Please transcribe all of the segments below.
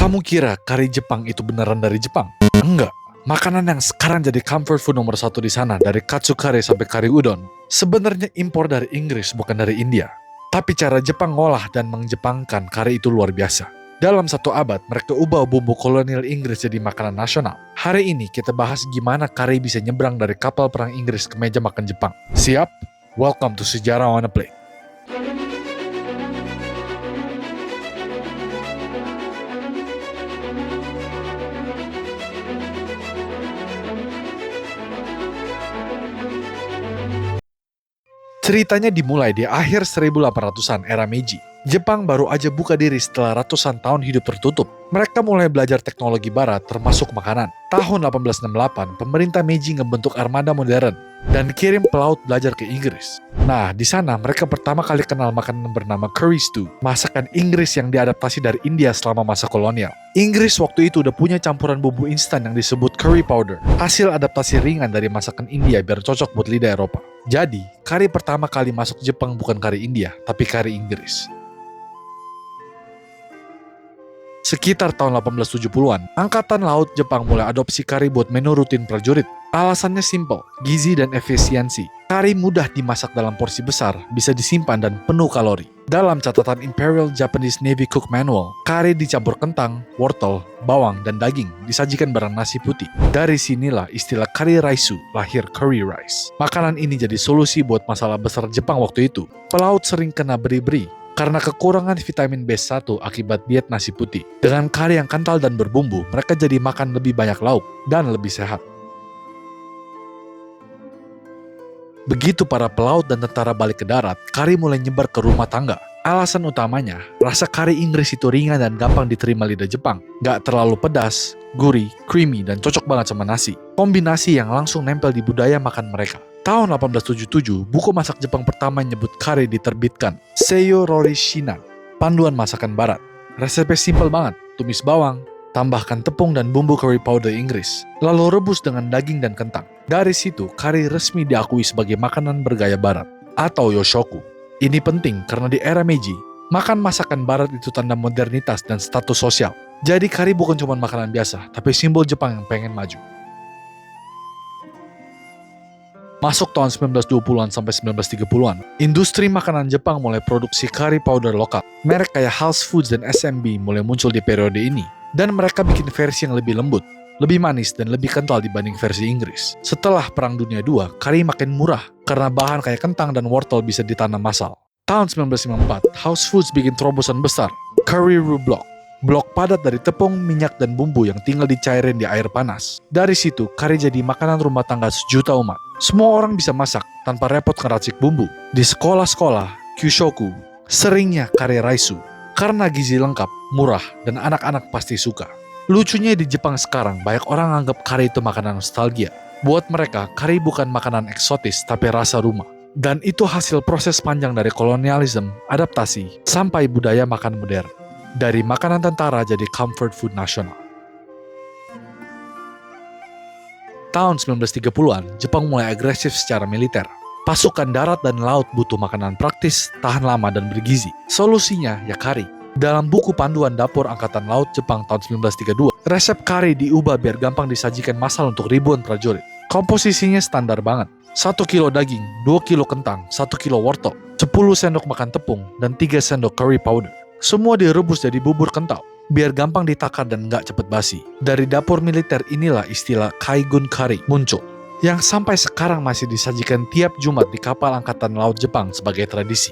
Kamu kira kari Jepang itu beneran dari Jepang? Enggak. Makanan yang sekarang jadi comfort food nomor satu di sana, dari katsu kare sampai kari udon, sebenarnya impor dari Inggris, bukan dari India. Tapi cara Jepang ngolah dan menjepangkan kari itu luar biasa. Dalam satu abad, mereka ubah bumbu kolonial Inggris jadi makanan nasional. Hari ini kita bahas gimana kari bisa nyebrang dari kapal perang Inggris ke meja makan Jepang. Siap? Welcome to Sejarah on a Plate. Ceritanya dimulai di akhir 1800-an era Meiji. Jepang baru aja buka diri setelah ratusan tahun hidup tertutup. Mereka mulai belajar teknologi barat termasuk makanan. Tahun 1868, pemerintah Meiji ngebentuk armada modern dan kirim pelaut belajar ke Inggris. Nah, di sana mereka pertama kali kenal makanan bernama curry stew, masakan Inggris yang diadaptasi dari India selama masa kolonial. Inggris waktu itu udah punya campuran bumbu instan yang disebut curry powder, hasil adaptasi ringan dari masakan India biar cocok buat lidah Eropa. Jadi, kari pertama kali masuk Jepang bukan kari India, tapi kari Inggris. Sekitar tahun 1870-an, Angkatan Laut Jepang mulai adopsi kari buat menu rutin prajurit. Alasannya simple, gizi dan efisiensi. Kari mudah dimasak dalam porsi besar, bisa disimpan dan penuh kalori. Dalam catatan Imperial Japanese Navy Cook Manual, kari dicampur kentang, wortel, bawang, dan daging, disajikan bareng nasi putih. Dari sinilah istilah kari raisu lahir, curry rice. Makanan ini jadi solusi buat masalah besar Jepang waktu itu. Pelaut sering kena beri-beri karena kekurangan vitamin B1 akibat diet nasi putih. Dengan kari yang kental dan berbumbu, mereka jadi makan lebih banyak lauk dan lebih sehat. Begitu para pelaut dan tentara balik ke darat, kari mulai nyebar ke rumah tangga. Alasan utamanya, rasa kari Inggris itu ringan dan gampang diterima lidah Jepang. Nggak terlalu pedas, gurih, creamy, dan cocok banget sama nasi. Kombinasi yang langsung nempel di budaya makan mereka. Tahun 1877, buku masak Jepang pertama yang nyebut kari diterbitkan, Seiyo Rorishina, panduan masakan barat. Resepnya simpel banget, tumis bawang, tambahkan tepung dan bumbu curry powder Inggris, lalu rebus dengan daging dan kentang. Dari situ, kari resmi diakui sebagai makanan bergaya barat, atau yoshoku. Ini penting karena di era Meiji, makan masakan barat itu tanda modernitas dan status sosial. Jadi kari bukan cuma makanan biasa, tapi simbol Jepang yang pengen maju. Masuk tahun 1920-an sampai 1930-an, industri makanan Jepang mulai produksi curry powder lokal. Merek kayak Hal's Foods dan SMB mulai muncul di periode ini. Dan mereka bikin versi yang lebih lembut, lebih manis, dan lebih kental dibanding versi Inggris. Setelah Perang Dunia II, curry makin murah karena bahan kayak kentang dan wortel bisa ditanam massal. Tahun 1954, House Foods bikin terobosan besar, curry roux block. Blok padat dari tepung, minyak, dan bumbu yang tinggal dicairin di air panas. Dari situ, kari jadi makanan rumah tangga sejuta umat. Semua orang bisa masak tanpa repot ngeracik bumbu. Di sekolah-sekolah, kyushoku, seringnya kari raisu. Karena gizi lengkap, murah, dan anak-anak pasti suka. Lucunya di Jepang sekarang, banyak orang anggap kari itu makanan nostalgia. Buat mereka, kari bukan makanan eksotis, tapi rasa rumah. Dan itu hasil proses panjang dari kolonialisme, adaptasi, sampai budaya makan modern. Dari makanan tentara jadi comfort food nasional. Tahun 1930-an, Jepang mulai agresif secara militer. Pasukan darat dan laut butuh makanan praktis, tahan lama, dan bergizi. Solusinya ya kari. Dalam buku panduan dapur Angkatan Laut Jepang tahun 1932, resep kari diubah biar gampang disajikan massal untuk ribuan prajurit. Komposisinya standar banget. 1 kilo daging, 2 kilo kentang, 1 kilo wortel, 10 sendok makan tepung, dan 3 sendok curry powder. Semua direbus jadi bubur kental, biar gampang ditakar dan nggak cepet basi. Dari dapur militer inilah istilah kaigun kari muncul, yang sampai sekarang masih disajikan tiap Jumat di kapal Angkatan Laut Jepang sebagai tradisi.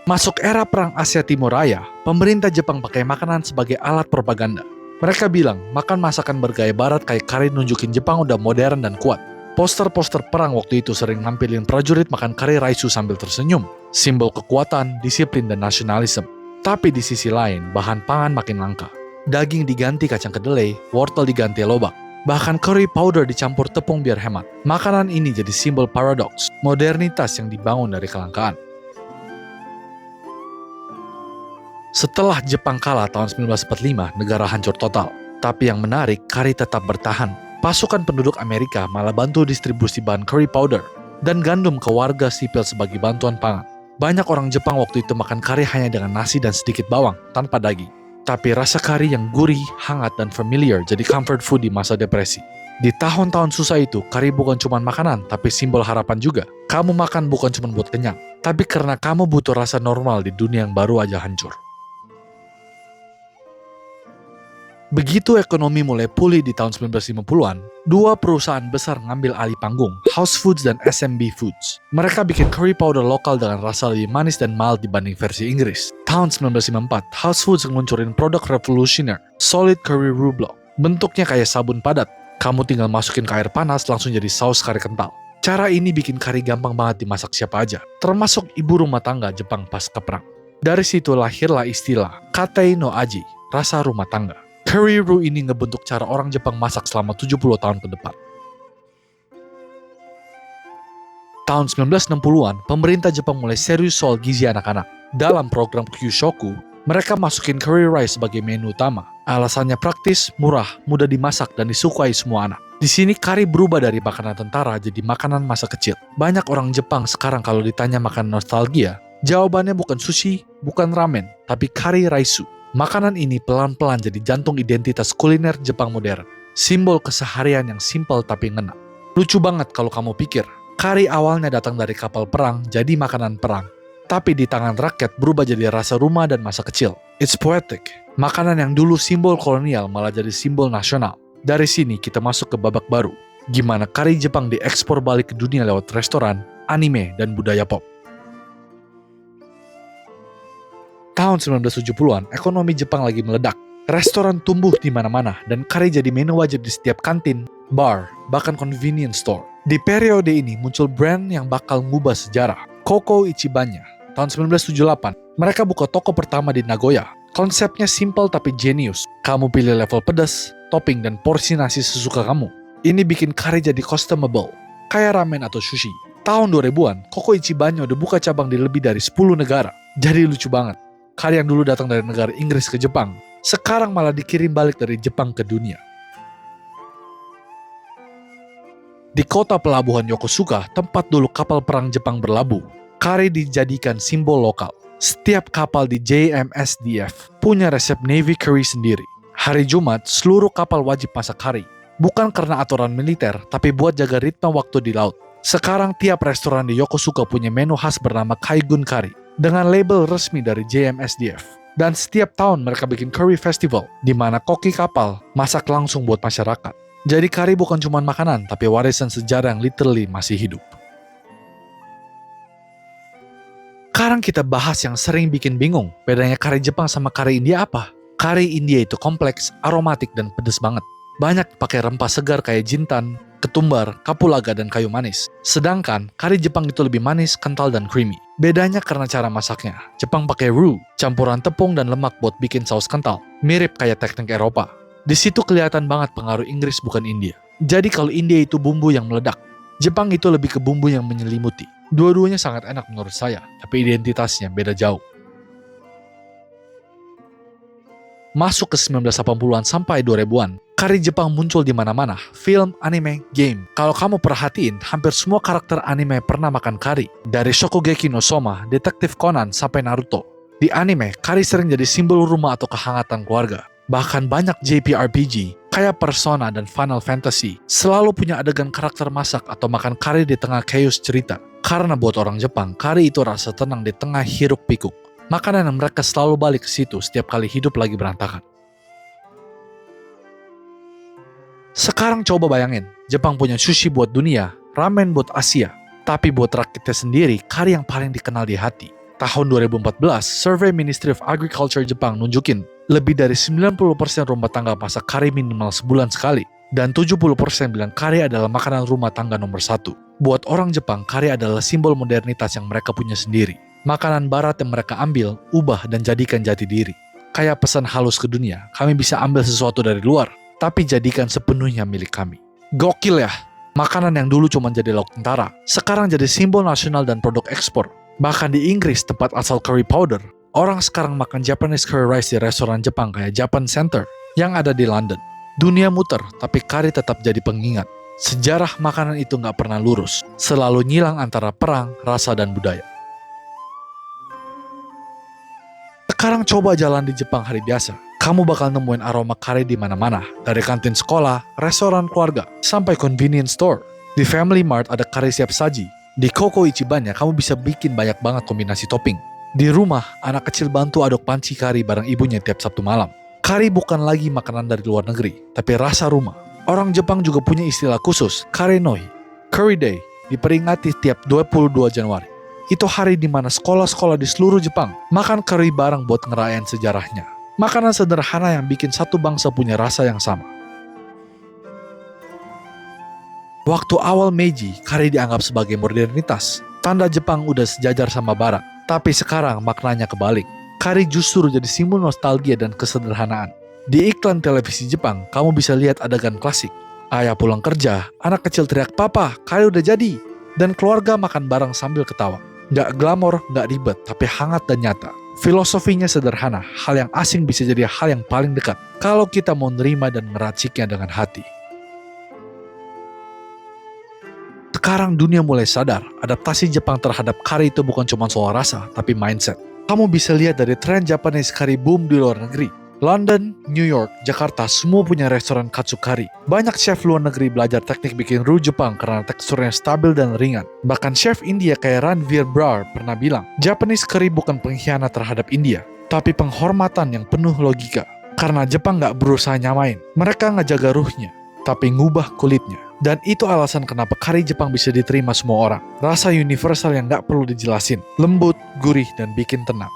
Masuk era Perang Asia Timur Raya, pemerintah Jepang pakai makanan sebagai alat propaganda. Mereka bilang, makan masakan bergaya barat kayak kari nunjukin Jepang udah modern dan kuat. Poster-poster perang waktu itu sering nampilin prajurit makan kari raisu sambil tersenyum. Simbol kekuatan, disiplin, dan nasionalisme. Tapi di sisi lain, bahan pangan makin langka. Daging diganti kacang kedelai, wortel diganti lobak. Bahkan curry powder dicampur tepung biar hemat. Makanan ini jadi simbol paradoks, modernitas yang dibangun dari kelangkaan. Setelah Jepang kalah tahun 1945, negara hancur total. Tapi yang menarik, kari tetap bertahan. Pasukan penduduk Amerika malah bantu distribusi bahan curry powder dan gandum ke warga sipil sebagai bantuan pangan. Banyak orang Jepang waktu itu makan kari hanya dengan nasi dan sedikit bawang, tanpa daging. Tapi rasa kari yang gurih, hangat, dan familiar jadi comfort food di masa depresi. Di tahun-tahun susah itu, kari bukan cuma makanan, tapi simbol harapan juga. Kamu makan bukan cuma buat kenyang, tapi karena kamu butuh rasa normal di dunia yang baru aja hancur. Begitu ekonomi mulai pulih di tahun 1950-an, dua perusahaan besar ngambil alih panggung, House Foods dan SMB Foods. Mereka bikin curry powder lokal dengan rasa lebih manis dan mild dibanding versi Inggris. Tahun 1954, House Foods ngeluncurin produk revolusioner, Solid Curry Roux Block. Bentuknya kayak sabun padat. Kamu tinggal masukin ke air panas, langsung jadi saus kari kental. Cara ini bikin kari gampang banget dimasak siapa aja, termasuk ibu rumah tangga Jepang pasca perang. Dari situ lahirlah istilah Katei no Aji, rasa rumah tangga. Curry roux ini ngebentuk cara orang Jepang masak selama 70 tahun ke depan. Tahun 1960-an, pemerintah Jepang mulai serius soal gizi anak-anak. Dalam program Kyushoku, mereka masukin curry rice sebagai menu utama. Alasannya praktis, murah, mudah dimasak, dan disukai semua anak. Di sini kari berubah dari makanan tentara jadi makanan masa kecil. Banyak orang Jepang sekarang kalau ditanya makan nostalgia, jawabannya bukan sushi, bukan ramen, tapi kari raisu. Makanan ini pelan-pelan jadi jantung identitas kuliner Jepang modern. Simbol keseharian yang simpel tapi ngena. Lucu banget kalau kamu pikir, kari awalnya datang dari kapal perang jadi makanan perang. Tapi di tangan rakyat berubah jadi rasa rumah dan masa kecil. It's poetic. Makanan yang dulu simbol kolonial malah jadi simbol nasional. Dari sini kita masuk ke babak baru. Gimana kari Jepang diekspor balik ke dunia lewat restoran, anime, dan budaya pop. Tahun 1970-an, ekonomi Jepang lagi meledak. Restoran tumbuh di mana-mana dan kari jadi menu wajib di setiap kantin, bar, bahkan convenience store. Di periode ini muncul brand yang bakal ngubah sejarah, Koko Ichibanya. Tahun 1978, mereka buka toko pertama di Nagoya. Konsepnya simple tapi jenius. Kamu pilih level pedas, topping, dan porsi nasi sesuka kamu. Ini bikin kari jadi customable, kayak ramen atau sushi. Tahun 2000-an, Koko Ichibanya udah buka cabang di lebih dari 10 negara. Jadi lucu banget. Kari yang dulu datang dari negara Inggris ke Jepang, sekarang malah dikirim balik dari Jepang ke dunia. Di kota pelabuhan Yokosuka, tempat dulu kapal perang Jepang berlabuh, kari dijadikan simbol lokal. Setiap kapal di JMSDF punya resep Navy curry sendiri. Hari Jumat, seluruh kapal wajib masak kari. Bukan karena aturan militer, tapi buat jaga ritme waktu di laut. Sekarang tiap restoran di Yokosuka punya menu khas bernama Kaigun Curry, dengan label resmi dari JMSDF. Dan setiap tahun mereka bikin Curry Festival, di mana koki kapal masak langsung buat masyarakat. Jadi kari bukan cuma makanan, tapi warisan sejarah yang literally masih hidup. Sekarang kita bahas yang sering bikin bingung, bedanya kari Jepang sama kari India apa? Kari India itu kompleks, aromatik, dan pedes banget. Banyak pakai rempah segar kayak jintan, ketumbar, kapulaga, dan kayu manis. Sedangkan kari Jepang itu lebih manis, kental, dan creamy. Bedanya karena cara masaknya. Jepang pakai roux, campuran tepung dan lemak buat bikin saus kental. Mirip kayak teknik Eropa. Di situ kelihatan banget pengaruh Inggris bukan India. Jadi kalau India itu bumbu yang meledak, Jepang itu lebih ke bumbu yang menyelimuti. Dua-duanya sangat enak menurut saya, tapi identitasnya beda jauh. Masuk ke 1980-an sampai 2000-an, kari Jepang muncul di mana-mana, film, anime, game. Kalau kamu perhatiin, hampir semua karakter anime pernah makan kari. Dari Shokugeki no Soma, Detektif Conan, sampai Naruto. Di anime, kari sering jadi simbol rumah atau kehangatan keluarga. Bahkan banyak JRPG, kayak Persona dan Final Fantasy, selalu punya adegan karakter masak atau makan kari di tengah chaos cerita. Karena buat orang Jepang, kari itu rasa tenang di tengah hiruk pikuk. Makanan yang mereka selalu balik ke situ setiap kali hidup lagi berantakan. Sekarang coba bayangin, Jepang punya sushi buat dunia, ramen buat Asia. Tapi buat rakyatnya sendiri, kari yang paling dikenal di hati. Tahun 2014, survei Ministry of Agriculture Jepang nunjukin, lebih dari 90% rumah tangga masak kari minimal sebulan sekali. Dan 70% bilang kari adalah makanan rumah tangga nomor 1. Buat orang Jepang, kari adalah simbol modernitas yang mereka punya sendiri. Makanan barat yang mereka ambil, ubah, dan jadikan jati diri. Kayak pesan halus ke dunia, kami bisa ambil sesuatu dari luar, tapi jadikan sepenuhnya milik kami. Gokil ya? Makanan yang dulu cuma jadi lauk tentara, sekarang jadi simbol nasional dan produk ekspor. Bahkan di Inggris, tempat asal curry powder, orang sekarang makan Japanese curry rice di restoran Jepang kayak Japan Center yang ada di London. Dunia muter, tapi kari tetap jadi pengingat. Sejarah makanan itu nggak pernah lurus, selalu nyilang antara perang, rasa, dan budaya. Sekarang coba jalan di Jepang hari biasa. Kamu bakal nemuin aroma kari di mana-mana, dari kantin sekolah, restoran keluarga, sampai convenience store. Di Family Mart ada kari siap saji. Di Koko Ichibannya kamu bisa bikin banyak banget kombinasi topping. Di rumah, anak kecil bantu aduk panci kari bareng ibunya tiap Sabtu malam. Kari bukan lagi makanan dari luar negeri, tapi rasa rumah. Orang Jepang juga punya istilah khusus, kare noi. Curry Day diperingati tiap 22 Januari. Itu hari di mana sekolah-sekolah di seluruh Jepang makan curry bareng buat ngerayain sejarahnya. Makanan sederhana yang bikin satu bangsa punya rasa yang sama. Waktu awal Meiji, kari dianggap sebagai modernitas. Tanda Jepang udah sejajar sama Barat. Tapi sekarang maknanya kebalik. Kari justru jadi simbol nostalgia dan kesederhanaan. Di iklan televisi Jepang, kamu bisa lihat adegan klasik. Ayah pulang kerja, anak kecil teriak, "Papa, kari udah jadi!" Dan keluarga makan bareng sambil ketawa. Nggak glamor, nggak ribet, tapi hangat dan nyata. Filosofinya sederhana, hal yang asing bisa jadi hal yang paling dekat kalau kita mau nerima dan meraciknya dengan hati. Sekarang dunia mulai sadar, adaptasi Jepang terhadap kari itu bukan cuma soal rasa, tapi mindset. Kamu bisa lihat dari tren Japanese curry boom di luar negeri. London, New York, Jakarta semua punya restoran katsu curry. Banyak chef luar negeri belajar teknik bikin roux Jepang karena teksturnya stabil dan ringan. Bahkan chef India kayak Ranveer Brar pernah bilang, Japanese curry bukan pengkhianat terhadap India, tapi penghormatan yang penuh logika. Karena Jepang nggak berusaha nyamain, mereka ngejaga ruhnya, tapi ngubah kulitnya. Dan itu alasan kenapa kari Jepang bisa diterima semua orang. Rasa universal yang nggak perlu dijelasin, lembut, gurih, dan bikin tenang.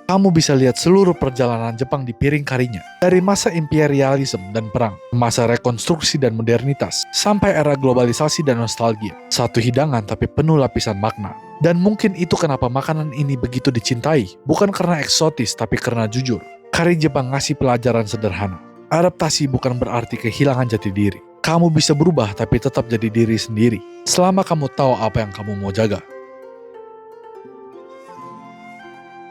Kamu bisa lihat seluruh perjalanan Jepang di piring karinya. Dari masa imperialisme dan perang, masa rekonstruksi dan modernitas, sampai era globalisasi dan nostalgia. Satu hidangan tapi penuh lapisan makna. Dan mungkin itu kenapa makanan ini begitu dicintai. Bukan karena eksotis, tapi karena jujur. Kari Jepang ngasih pelajaran sederhana. Adaptasi bukan berarti kehilangan jati diri. Kamu bisa berubah tapi tetap jadi diri sendiri. Selama kamu tahu apa yang kamu mau jaga.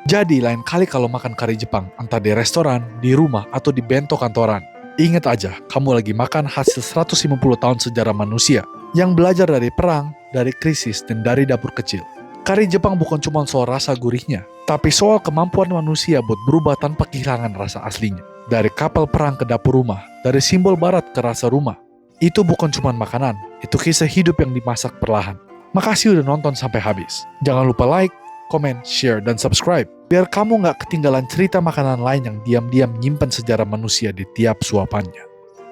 Jadi lain kali kalau makan kari Jepang, entah di restoran, di rumah, atau di bento kantoran, ingat aja, kamu lagi makan hasil 150 tahun sejarah manusia yang belajar dari perang, dari krisis, dan dari dapur kecil. Kari Jepang bukan cuma soal rasa gurihnya, tapi soal kemampuan manusia buat berubah tanpa kehilangan rasa aslinya. Dari kapal perang ke dapur rumah, dari simbol barat ke rasa rumah. Itu bukan cuma makanan, itu kisah hidup yang dimasak perlahan. Makasih udah nonton sampai habis. Jangan lupa like, komen, share, dan subscribe. Biar kamu nggak ketinggalan cerita makanan lain yang diam-diam nyimpen sejarah manusia di tiap suapannya.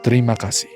Terima kasih.